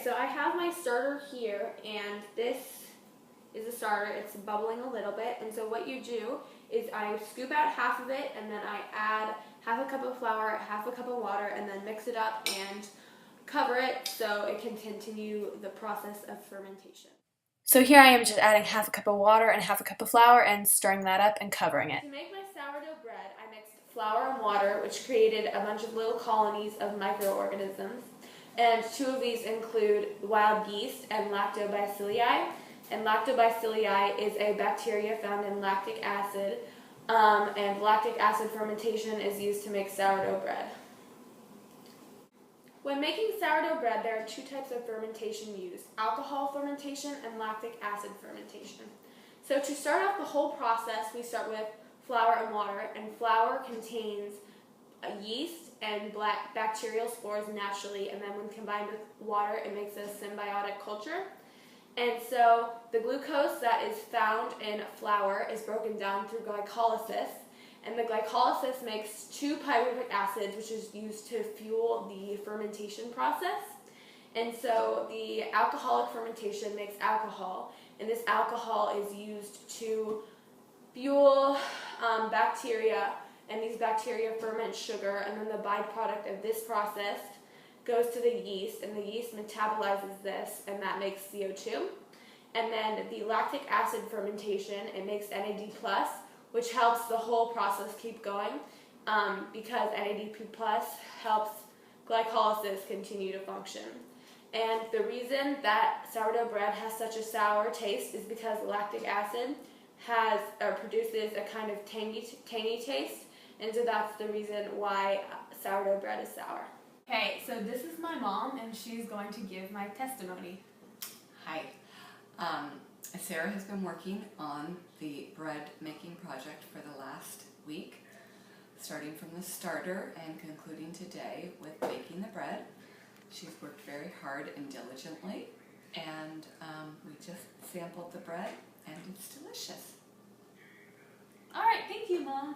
so I have my starter here, and this is a starter. It's bubbling a little bit, and so what you do is I scoop out half of it, and then I add half a cup of flour, half a cup of water, and then mix it up and cover it so it can continue the process of fermentation. So here I am just adding half a cup of water and half a cup of flour and stirring that up and covering it. To make my sourdough bread, I mixed flour and water, which created a bunch of little colonies of microorganisms. And two of these include wild yeast and lactobacilli. And lactobacilli is a bacteria found in lactic acid, and lactic acid fermentation is used to make sourdough bread. When making sourdough bread, there are two types of fermentation used: alcohol fermentation and lactic acid fermentation. So to start off the whole process, we start with flour and water, and flour contains yeast and bacterial spores naturally, and then when combined with water, it makes a symbiotic culture. And so the glucose that is found in flour is broken down through glycolysis, and the glycolysis makes two pyruvic acids, which is used to fuel the fermentation process. And so the alcoholic fermentation makes alcohol, and this alcohol is used to fuel bacteria, and these bacteria ferment sugar, and then the byproduct of this process goes to the yeast, and the yeast metabolizes this, and that makes CO2. And then the lactic acid fermentation, it makes NAD+, which helps the whole process keep going, because NAD+ helps glycolysis continue to function. And the reason that sourdough bread has such a sour taste is because lactic acid produces a kind of tangy taste, and so that's the reason why sourdough bread is sour. Okay, so this is my mom, and she's going to give my testimony. Hi. Sarah has been working on the bread making project for the last week, starting from the starter and concluding today with baking the bread. She's worked very hard and diligently, and we just sampled the bread, and it's delicious. All right, thank you, Mom.